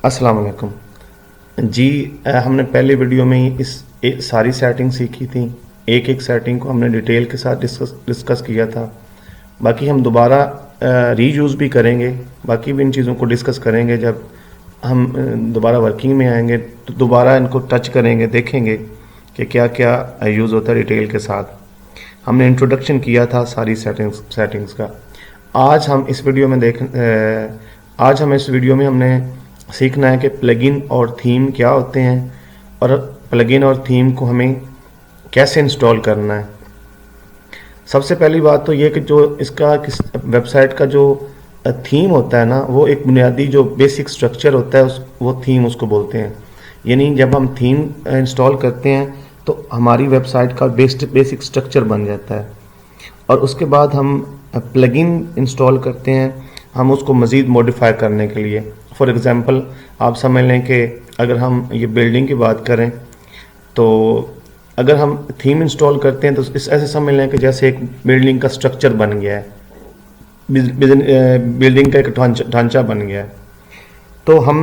अस्सलाम वालेकुम जी। हमने पहले वीडियो में ही सारी सेटिंग सीखी थी। एक एक सेटिंग को हमने डिटेल के साथ डिस्कस किया था। बाकी हम दोबारा रीयूज़ भी करेंगे, बाकी भी इन चीज़ों को डिस्कस करेंगे। जब हम दोबारा वर्किंग में आएंगे तो दोबारा इनको टच करेंगे, देखेंगे कि क्या क्या यूज़ होता है डिटेल के साथ। हमने इंट्रोडक्शन किया था सारी सेटिंग्स का। आज हम इस वीडियो में आज हम इस वीडियो में हमने सीखना है कि प्लगइन और थीम क्या होते हैं और प्लगइन और थीम को हमें कैसे इंस्टॉल करना है। सबसे पहली बात तो ये कि जो इसका वेबसाइट का जो थीम होता है ना, वो एक बुनियादी जो बेसिक स्ट्रक्चर होता है वो थीम उसको बोलते हैं। यानी जब हम थीम इंस्टॉल करते हैं तो हमारी वेबसाइट का बेसिक स्ट्रक्चर बन जाता है, और उसके बाद हम प्लगइन इंस्टॉल करते हैं हम उसको मज़ीद मॉडिफाई करने के लिए। फॉर एग्ज़ाम्पल आप समझ लें कि अगर हम ये बिल्डिंग की बात करें तो अगर हम थीम इंस्टॉल करते हैं तो इस ऐसे समझ लें कि जैसे एक बिल्डिंग का स्ट्रक्चर बन गया है, बिल्डिंग का एक ढांचा बन गया है। तो हम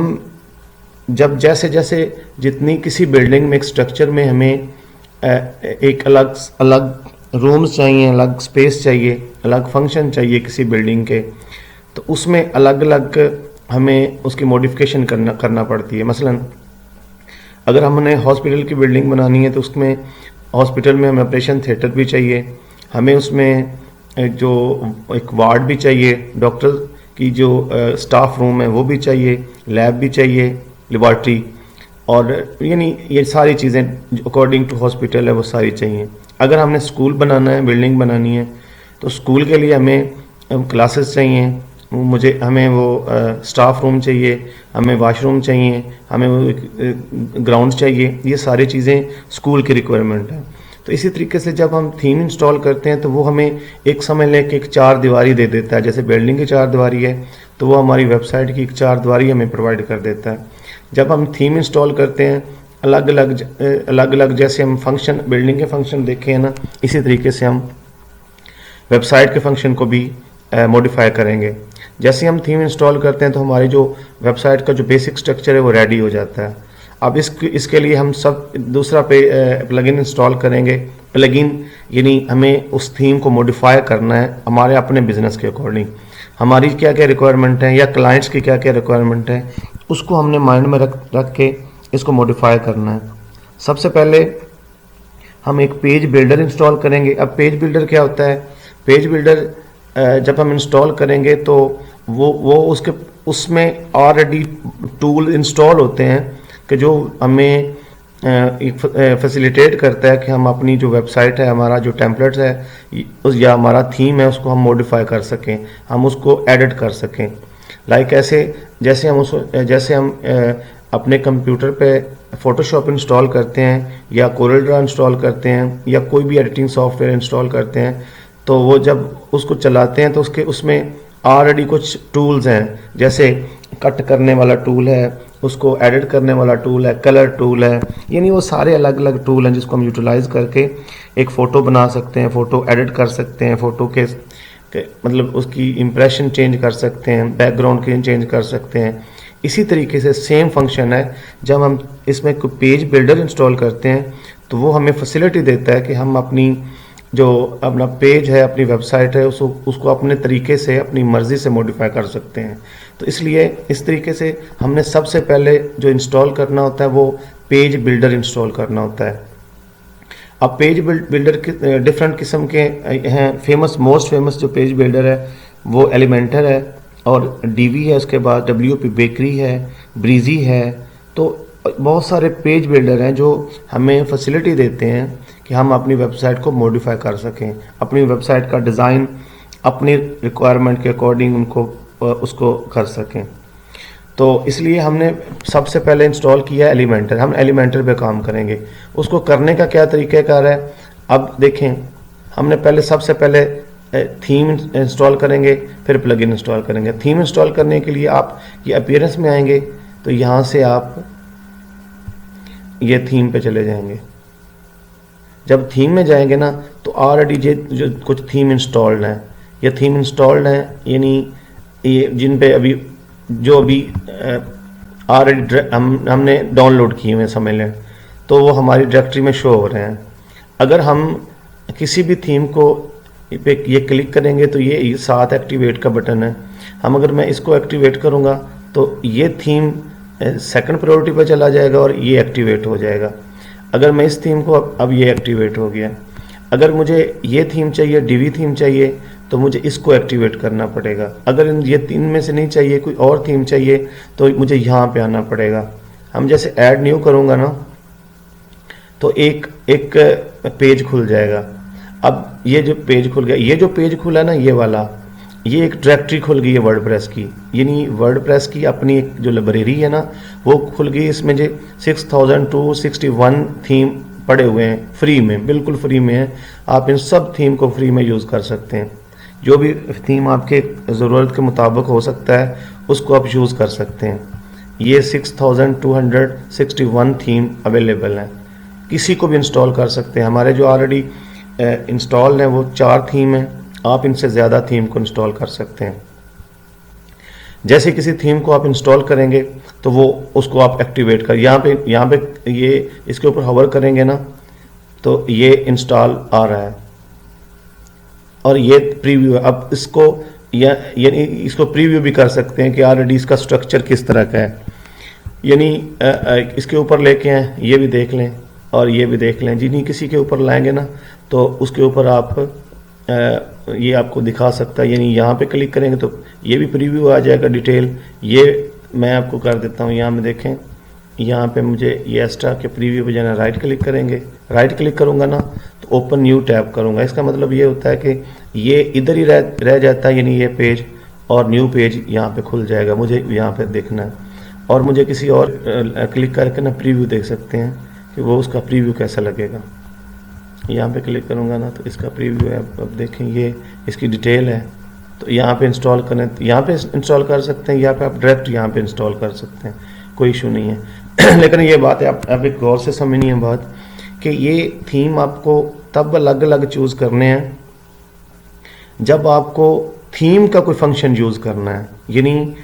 जब जैसे जैसे जितनी किसी बिल्डिंग में एक स्ट्रक्चर में हमें एक अलग अलग रूम्स चाहिए, अलग स्पेस चाहिए, अलग फंक्शन चाहिए किसी बिल्डिंग के, तो उसमें अलग अलग हमें उसकी मॉडिफिकेशन करना पड़ती है। मसलन अगर हमने हॉस्पिटल की बिल्डिंग बनानी है तो उसमें हॉस्पिटल में हमें ऑपरेशन थिएटर भी चाहिए, हमें उसमें जो एक वार्ड भी चाहिए, डॉक्टर की जो स्टाफ रूम है वो भी चाहिए, लैब भी चाहिए, लेबॉर्ट्री, और यानी ये सारी चीज़ें अकॉर्डिंग टू हॉस्पिटल है वो सारी चाहिए। अगर हमने स्कूल बनाना है, बिल्डिंग बनानी है, तो स्कूल के लिए हमें क्लासेस चाहिए, हमें वो स्टाफ रूम चाहिए, हमें वाशरूम चाहिए, हमें वो ग्राउंड चाहिए। ये सारी चीज़ें स्कूल की रिक्वायरमेंट है। तो इसी तरीके से जब हम थीम इंस्टॉल करते हैं तो वो हमें एक समझ लें कि एक चार दीवारी दे देता है। जैसे बिल्डिंग की चार दीवारी है तो वो हमारी वेबसाइट की एक चार दीवारी हमें प्रोवाइड कर देता है। जब हम थीम इंस्टॉल करते हैं अलग अलग जैसे हम फंक्शन बिल्डिंग के फंक्शन देखे हैं ना, इसी तरीके से हम वेबसाइट के फंक्शन को भी मॉडिफाई करेंगे। जैसे हम थीम इंस्टॉल करते हैं तो हमारी जो वेबसाइट का जो बेसिक स्ट्रक्चर है वो रेडी हो जाता है। अब इसके लिए हम सब दूसरा प्लगइन इंस्टॉल करेंगे। प्लगइन यानी हमें उस थीम को मॉडिफाई करना है हमारे अपने बिजनेस के अकॉर्डिंग। हमारी क्या क्या रिक्वायरमेंट है या क्लाइंट्स की क्या क्या रिक्वायरमेंट है, उसको हमने माइंड में रख के इसको मॉडिफाई करना है। सबसे पहले हम एक पेज बिल्डर इंस्टॉल करेंगे। अब पेज बिल्डर क्या होता है? पेज बिल्डर जब हम इंस्टॉल करेंगे तो वो उसमें ऑलरेडी टूल इंस्टॉल होते हैं कि जो हमें फैसिलिटेट करता है कि हम अपनी जो वेबसाइट है, हमारा जो टेम्पलेट्स है या हमारा थीम है, उसको हम मॉडिफाई कर सकें, हम उसको एडिट कर सकें। लाइक ऐसे जैसे हम अपने कंप्यूटर पे फ़ोटोशॉप इंस्टॉल करते हैं या कोरल ड्रा इंस्टॉल करते हैं या कोई भी एडिटिंग सॉफ्टवेयर इंस्टॉल करते हैं, तो वो जब उसको चलाते हैं तो उसमें ऑलरेडी कुछ टूल्स हैं। जैसे कट करने वाला टूल है, उसको एडिट करने वाला टूल है, कलर टूल है, यानी वो सारे अलग अलग टूल हैं जिसको हम यूटिलाइज़ करके एक फ़ोटो बना सकते हैं, फ़ोटो एडिट कर सकते हैं, फ़ोटो के मतलब उसकी इम्प्रेशन चेंज कर सकते हैं, बैकग्राउंड के चेंज कर सकते हैं। इसी तरीके से सेम फंक्शन है जब हम इसमें कोई पेज बिल्डर इंस्टॉल करते हैं तो वो हमें फैसिलिटी देता है कि हम अपना पेज है, अपनी वेबसाइट है, उसको अपने तरीके से अपनी मर्ज़ी से मॉडिफाई कर सकते हैं। तो इसलिए इस तरीके से हमने सबसे पहले जो इंस्टॉल करना होता है वो पेज बिल्डर इंस्टॉल करना होता है। अब पेज बिल्डर के डिफरेंट किस्म के हैं। मोस्ट फेमस जो पेज बिल्डर है वो एलिमेंटर है और डीवी है, उसके बाद WP बेकरी है, ब्रीजी है। तो बहुत सारे पेज बिल्डर हैं जो हमें फैसिलिटी देते हैं कि हम अपनी वेबसाइट को मॉडिफाई कर सकें, अपनी वेबसाइट का डिज़ाइन अपनी रिक्वायरमेंट के अकॉर्डिंग उसको कर सकें। तो इसलिए हमने सबसे पहले इंस्टॉल किया एलिमेंटर। हम एलिमेंटर पे काम करेंगे। उसको करने का क्या तरीक़ाकार है, अब देखें। हमने सबसे पहले थीम इंस्टॉल करेंगे, फिर प्लगइन इंस्टॉल करेंगे। थीम इंस्टॉल करने के लिए आप ये अपीयरेंस में आएंगे तो यहाँ से आप ये थीम पे चले जाएंगे। जब थीम में जाएंगे ना तो ऑलरेडी जो कुछ थीम इंस्टॉल्ड हैं, ये थीम इंस्टॉल्ड हैं यानी ये जिन पे अभी ऑलरेडी हमने डाउनलोड किए हुए समझ लें, तो वो हमारी डायरेक्टरी में शो हो रहे हैं। अगर हम किसी भी थीम को पे ये क्लिक करेंगे तो ये साथ एक्टिवेट का बटन है। हम अगर मैं इसको एक्टिवेट करूँगा तो ये थीम सेकंड प्रायोरिटी पर चला जाएगा और ये एक्टिवेट हो जाएगा। अगर मैं इस थीम को अब ये एक्टिवेट हो गया। अगर मुझे ये थीम चाहिए, डीवी थीम चाहिए, तो मुझे इसको एक्टिवेट करना पड़ेगा। अगर ये तीन में से नहीं चाहिए, कोई और थीम चाहिए, तो मुझे यहाँ पे आना पड़ेगा। हम जैसे ऐड न्यू करूँगा ना, तो एक पेज खुल जाएगा। अब ये जो पेज खुल गया, ये जो पेज खुला ना, ये वाला, ये एक डायरेक्टरी खुल गई है वर्डप्रेस की, यानी वर्डप्रेस की अपनी एक जो लाइब्रेरी है ना, वो खुल गई। इसमें जो 6261 थीम पड़े हुए हैं फ्री में, बिल्कुल फ्री में है। आप इन सब थीम को फ्री में यूज़ कर सकते हैं। जो भी थीम आपके ज़रूरत के मुताबिक हो सकता है, उसको आप यूज़ कर सकते हैं। ये 6261 थीम अवेलेबल हैं, किसी को भी इंस्टॉल कर सकते हैं। हमारे जो ऑलरेडी इंस्टॉल हैं वो 4 थीम हैं, आप इनसे ज़्यादा थीम को इंस्टॉल कर सकते हैं। जैसे किसी थीम को आप इंस्टॉल करेंगे तो वो उसको आप एक्टिवेट कर, यहाँ पे ये इसके ऊपर हवर करेंगे ना, तो ये इंस्टॉल आ रहा है और ये प्रीव्यू है। अब इसको यानी इसको प्रीव्यू भी कर सकते हैं कि ऑलरेडी इसका स्ट्रक्चर किस तरह का है, यानी इसके ऊपर लेके आए, ये भी देख लें और ये भी देख लें। जिन्हीं किसी के ऊपर लाएंगे ना, तो उसके ऊपर आप ये आपको दिखा सकता है। यानी यहाँ पे क्लिक करेंगे तो ये भी प्रीव्यू आ जाएगा डिटेल। ये मैं आपको कर देता हूँ, यहाँ में देखें, यहाँ पे मुझे ये एक्स्ट्रा के प्रीव्यू पे जाना, राइट क्लिक करेंगे। राइट क्लिक करूँगा ना तो ओपन न्यू टैब करूँगा। इसका मतलब ये होता है कि ये इधर ही रह जाता है, यानी ये पेज, और न्यू पेज यहाँ पे खुल जाएगा। मुझे यहाँ पे देखना है और मुझे किसी और क्लिक करके ना प्रीव्यू देख सकते हैं कि वो उसका प्रीव्यू कैसा लगेगा। यहाँ पे क्लिक करूँगा ना तो इसका प्रीव्यू है। अब देखें, ये इसकी डिटेल है। तो यहाँ पे इंस्टॉल करें तो यहाँ पे इंस्टॉल कर सकते हैं, यहाँ पे आप डायरेक्ट यहाँ पे इंस्टॉल कर सकते हैं, कोई इशू नहीं है। लेकिन ये बात है, आप एक गौर से समझनी है बात, कि ये थीम आपको तब अलग अलग चूज़ करने हैं जब आपको थीम का कोई फंक्शन यूज़ करना है। यानी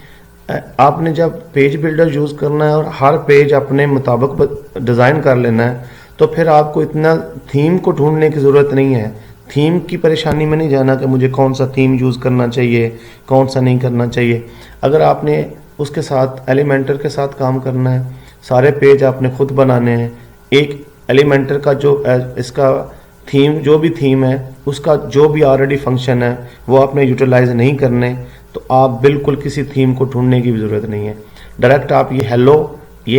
आपने जब पेज बिल्डर यूज़ करना है और हर पेज अपने मुताबिक डिज़ाइन कर लेना है, तो फिर आपको इतना थीम को ढूंढने की ज़रूरत नहीं है। थीम की परेशानी में नहीं जाना कि मुझे कौन सा थीम यूज़ करना चाहिए, कौन सा नहीं करना चाहिए। अगर आपने उसके साथ एलिमेंटर के साथ काम करना है, सारे पेज आपने खुद बनाने हैं, एक एलिमेंटर का जो इसका थीम, जो भी थीम है, उसका जो भी ऑलरेडी फंक्शन है वो आपने यूटिलाइज नहीं करने, तो आप बिल्कुल किसी थीम को ढूंढने की भी ज़रूरत नहीं है। डायरेक्ट आप ये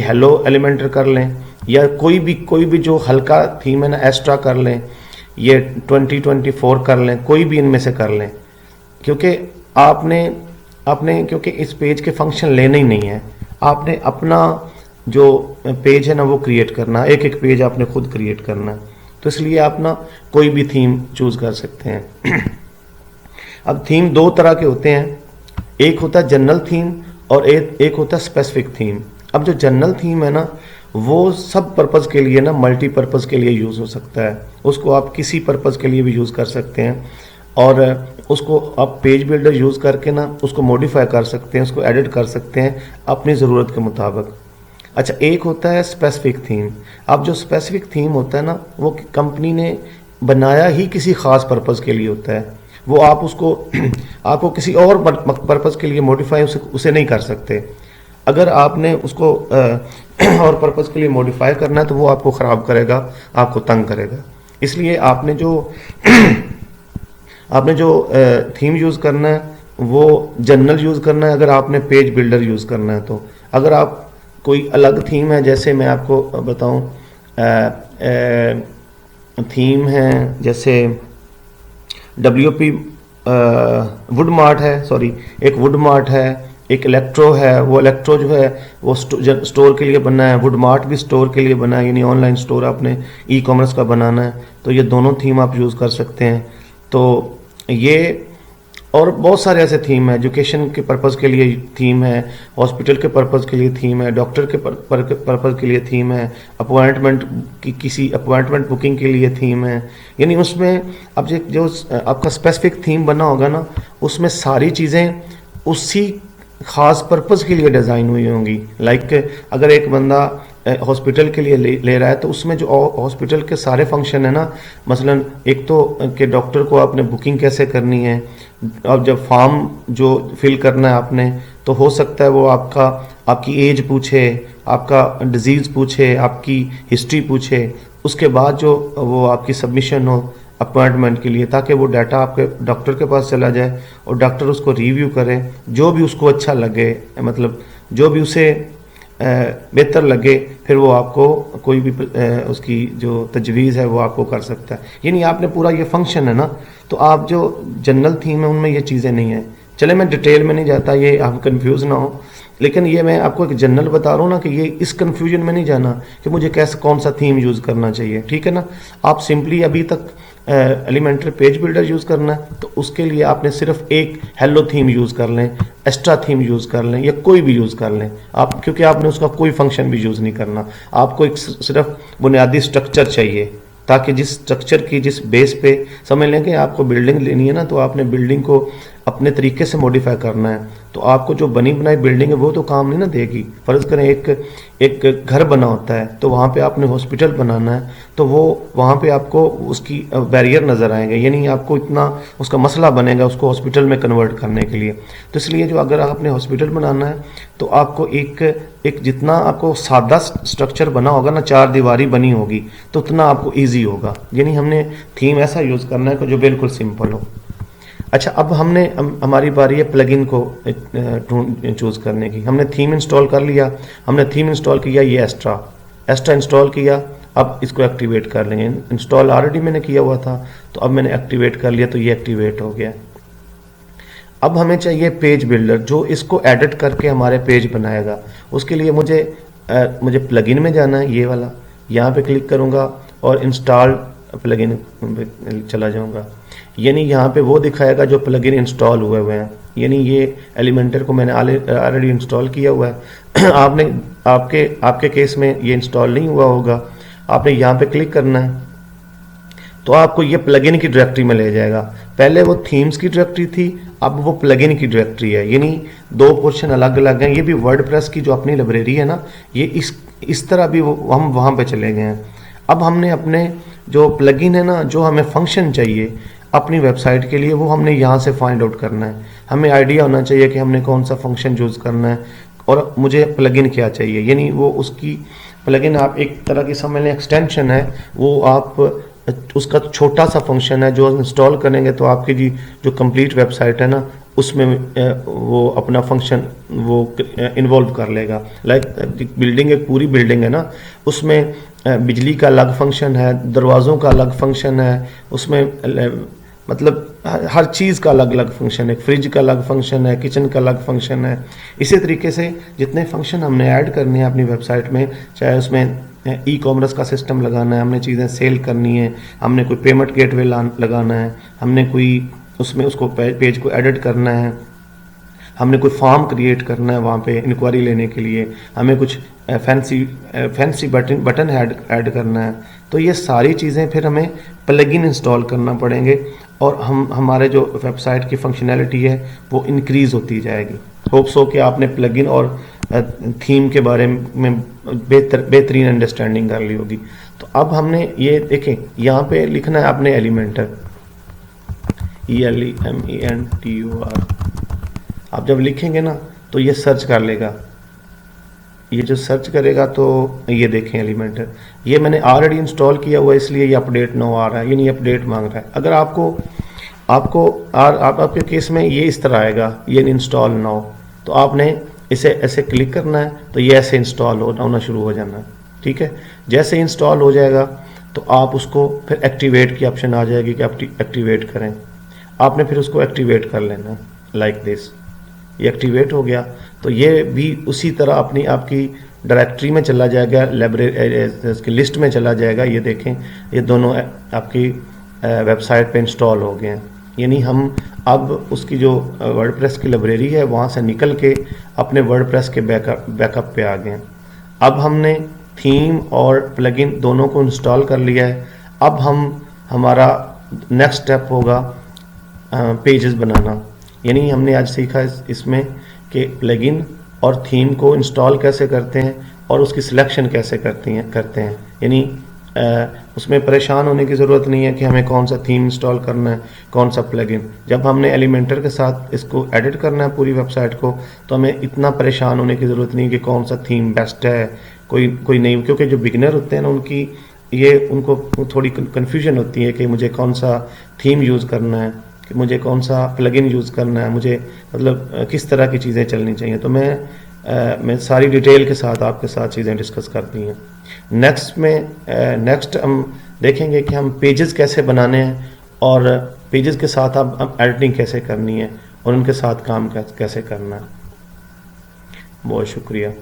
हेलो एलिमेंटर कर लें, या कोई भी जो हल्का थीम है ना, एक्स्ट्रा कर लें, ये 2024 कर लें, कोई भी इनमें से कर लें, क्योंकि आपने क्योंकि इस पेज के फंक्शन लेने ही नहीं है। आपने अपना जो पेज है ना वो क्रिएट करना, एक पेज आपने खुद क्रिएट करना, तो इसलिए आप ना कोई भी थीम चूज़ कर सकते हैं। अब थीम 2 तरह के होते हैं, एक होता है जनरल थीम और एक होता है स्पेसिफिक थीम। अब जो जनरल थीम है ना, वो सब पर्पज़ के लिए ना, मल्टीपर्पज़ के लिए यूज़ हो सकता है। उसको आप किसी पर्पज़ के लिए भी यूज़ कर सकते हैं और उसको आप पेज बिल्डर यूज़ करके ना उसको मॉडिफाई कर सकते हैं, उसको एडिट कर सकते हैं अपनी ज़रूरत के मुताबिक। अच्छा, एक होता है स्पेसिफिक थीम। अब जो स्पेसिफिक थीम होता है ना, वो कंपनी ने बनाया ही किसी ख़ास पर्पज़ के लिए होता है। वो आप उसको आपको किसी और पर्पज़ के लिए मॉडिफाई उसे नहीं कर सकते। अगर आपने उसको और पर्पज़ के लिए मॉडिफाई करना है तो वो आपको ख़राब करेगा, आपको तंग करेगा। इसलिए आपने जो थीम यूज़ करना है वो जनरल यूज़ करना है। अगर आपने पेज बिल्डर यूज़ करना है तो अगर आप कोई अलग थीम है, जैसे मैं आपको बताऊं, थीम है जैसे WP वुड मार्ट है, एक वुड मार्ट है, एक इलेक्ट्रो है। वो इलेक्ट्रो जो है वो स्टोर के लिए बना है, वुड मार्ट भी स्टोर के लिए बना है, यानी ऑनलाइन स्टोर आपने ई-कॉमर्स का बनाना है, तो ये दोनों थीम आप यूज़ कर सकते हैं। तो ये और बहुत सारे ऐसे थीम है, एजुकेशन के पर्पज़ के लिए थीम है, हॉस्पिटल के पर्पज़ के लिए थीम है, डॉक्टर के पर्पज़ के लिए थीम है, किसी अपॉइंटमेंट बुकिंग के लिए थीम है। यानी उसमें अब जो आपका स्पेसिफिक थीम बना होगा ना, उसमें सारी चीज़ें उसी ख़ास पर्पज़ के लिए डिज़ाइन हुई होंगी। लाइक अगर एक बंदा हॉस्पिटल के लिए ले रहा है तो उसमें जो हॉस्पिटल के सारे फंक्शन है ना, मसलन एक तो कि डॉक्टर को आपने बुकिंग कैसे करनी है, अब जब फॉर्म जो फिल करना है आपने, तो हो सकता है वो आपकी एज पूछे, आपका डिजीज़ पूछे, आपकी हिस्ट्री पूछे, उसके बाद जो वो आपकी सबमिशन हो अपॉइंटमेंट के लिए, ताकि वो डाटा आपके डॉक्टर के पास चला जाए और डॉक्टर उसको रिव्यू करे, जो भी उसको अच्छा लगे, मतलब जो भी उसे बेहतर लगे, फिर वो आपको कोई भी उसकी जो तजवीज़ है वो आपको कर सकता है। यानी आपने पूरा ये फंक्शन है ना, तो आप जो जनरल थीम है उनमें ये चीज़ें नहीं हैं। चले मैं डिटेल में नहीं जाता, ये आप कंफ्यूज ना हो, लेकिन ये मैं आपको एक जनरल बता रहा हूँ ना कि ये इस कन्फ्यूजन में नहीं जाना कि मुझे कैसे कौन सा थीम यूज़ करना चाहिए, ठीक है ना। आप सिंपली अभी तक एलिमेंट्री पेज बिल्डर यूज़ करना है तो उसके लिए आपने सिर्फ एक हेलो थीम यूज़ कर लें, एक्स्ट्रा थीम यूज़ कर लें, या कोई भी यूज़ कर लें आप, क्योंकि आपने उसका कोई फंक्शन भी यूज़ नहीं करना। आपको एक सिर्फ बुनियादी स्ट्रक्चर चाहिए, ताकि जिस स्ट्रक्चर की जिस बेस पे समझ लें कि आपको बिल्डिंग लेनी है ना, तो आपने बिल्डिंग को अपने तरीके से मॉडिफाई करना है। तो आपको जो बनी बनाई बिल्डिंग है वो तो काम नहीं ना देगी। फ़र्ज़ करें एक घर बना होता है तो वहाँ पे आपने हॉस्पिटल बनाना है, तो वो वहाँ पे आपको उसकी बैरियर नज़र आएंगे, यानी आपको इतना उसका मसला बनेगा उसको हॉस्पिटल में कन्वर्ट करने के लिए। तो इसलिए जो अगर आपने हॉस्पिटल बनाना है तो आपको एक जितना आपको सादा स्ट्रक्चर बना होगा ना, चार दीवारी बनी होगी, तो उतना आपको ईजी होगा। यानी हमने थीम ऐसा यूज़ करना है कि जो बिल्कुल सिंपल हो। अच्छा, अब हमारी बारी है प्लगइन को चूज़ करने की। हमने थीम इंस्टॉल कर लिया, हमने थीम इंस्टॉल किया, ये एक्स्ट्रा इंस्टॉल किया। अब इसको एक्टिवेट कर लेंगे। इंस्टॉल ऑलरेडी मैंने किया हुआ था, तो अब मैंने एक्टिवेट कर लिया, तो ये एक्टिवेट हो गया। अब हमें चाहिए पेज बिल्डर जो इसको एडिट करके हमारे पेज बनाएगा। उसके लिए मुझे प्लगइन में जाना है, ये वाला, यहाँ पे क्लिक करूँगा और इंस्टॉल प्लगइन पे चला जाऊँगा। यानी यहाँ पे वो दिखाएगा जो प्लगइन इंस्टॉल हुए हैं, यानी ये एलिमेंटर को मैंने ऑलरेडी इंस्टॉल किया हुआ है। आपके केस में ये इंस्टॉल नहीं हुआ होगा, आपने यहाँ पे क्लिक करना है तो आपको ये प्लगइन की डायरेक्टरी में ले जाएगा। पहले वो थीम्स की डायरेक्टरी थी, अब वो प्लगइन की डायरेक्टरी है, यानी दो पोर्शन अलग अलग हैं। ये भी वर्डप्रेस की जो अपनी लाइब्रेरी है ना, ये इस तरह भी हम वहाँ पे चले गए हैं। अब हमने अपने जो प्लगइन है ना, जो हमें फंक्शन चाहिए अपनी वेबसाइट के लिए, वो हमने यहाँ से फाइंड आउट करना है। हमें आइडिया होना चाहिए कि हमने कौन सा फंक्शन यूज़ करना है और मुझे प्लगइन क्या चाहिए। यानी वो उसकी प्लगइन आप एक तरह की समझ लें एक्सटेंशन है, वो आप उसका छोटा सा फंक्शन है जो इंस्टॉल करेंगे तो आपकी जो कंप्लीट वेबसाइट है ना, उसमें वो अपना फंक्शन वो इन्वॉल्व कर लेगा। लाइक बिल्डिंग एक पूरी बिल्डिंग है ना, उसमें बिजली का अलग फंक्शन है, दरवाज़ों का अलग फंक्शन है, उसमें मतलब हर चीज़ का अलग अलग फंक्शन है, फ्रिज का अलग फंक्शन है, किचन का अलग फंक्शन है। इसी तरीके से जितने फंक्शन हमने ऐड करने हैं अपनी वेबसाइट में, चाहे उसमें ई कॉमर्स का सिस्टम लगाना है, हमने चीज़ें सेल करनी है, हमने कोई पेमेंट गेटवे लगाना है, हमने कोई उसमें उसको पेज को एडिट करना है, हमने कोई फॉर्म क्रिएट करना है वहाँ पे इंक्वायरी लेने के लिए, हमें कुछ फैंसी बटन ऐड करना है, तो ये सारी चीज़ें फिर हमें प्लगइन इंस्टॉल करना पड़ेंगे और हमारे जो वेबसाइट की फंक्शनैलिटी है वो इंक्रीज़ होती जाएगी। होप्स हो कि आपने प्लगइन और थीम के बारे में बेहतरीन अंडरस्टैंडिंग कर ली होगी। तो अब हमने ये देखें, यहाँ पे लिखना है आपने एलिमेंटर, ELEMENTOR। आप जब लिखेंगे ना तो ये सर्च कर लेगा, ये जो सर्च करेगा तो ये देखें एलिमेंटर, ये मैंने ऑलरेडी इंस्टॉल किया हुआ है इसलिए ये अपडेट नाउ आ रहा है, यानी अपडेट मांग रहा है। अगर आपके केस में ये इस तरह आएगा, ये इंस्टॉल नाउ, तो आपने इसे ऐसे क्लिक करना है तो ये ऐसे इंस्टॉल होना शुरू हो जाना है। ठीक है, जैसे इंस्टॉल हो जाएगा तो आप उसको फिर एक्टिवेट की ऑप्शन आ जाएगी कि आप एक्टिवेट करें, आपने फिर उसको एक्टिवेट कर लेना लाइक दिस। ये एक्टिवेट हो गया तो ये भी उसी तरह अपनी आपकी डायरेक्टरी में चला जाएगा, लाइब्रेरी लिस्ट में चला जाएगा। ये देखें, ये दोनों आपकी वेबसाइट पे इंस्टॉल हो गए हैं। यानी हम अब उसकी जो वर्डप्रेस की लाइब्रेरी है वहाँ से निकल के अपने वर्डप्रेस के बैकअप पे आ गए हैं। अब हमने थीम और प्लगइन दोनों को इंस्टॉल कर लिया है। अब हमारा नेक्स्ट स्टेप होगा पेजेस बनाना। यानी हमने आज सीखा इसमें कि प्लगइन और थीम को इंस्टॉल कैसे करते हैं और उसकी सिलेक्शन कैसे करते हैं यानी उसमें परेशान होने की ज़रूरत नहीं है कि हमें कौन सा थीम इंस्टॉल करना है, कौन सा प्लगइन। जब हमने एलिमेंटर के साथ इसको एडिट करना है पूरी वेबसाइट को, तो हमें इतना परेशान होने की ज़रूरत नहीं कि कौन सा थीम बेस्ट है, कोई नहीं, क्योंकि जो बिगनर होते हैं ना उनको थोड़ी कन्फ्यूजन होती है कि मुझे कौन सा थीम यूज़ करना है, कि मुझे कौन सा प्लगइन यूज़ करना है, मुझे मतलब किस तरह की चीज़ें चलनी चाहिए। तो मैं सारी डिटेल के साथ आपके साथ चीज़ें डिस्कस करती हैं। नेक्स्ट हम देखेंगे कि हम पेजेस कैसे बनाने हैं और पेजेस के साथ अब एडिटिंग कैसे करनी है और उनके साथ काम कैसे करना है। बहुत शुक्रिया।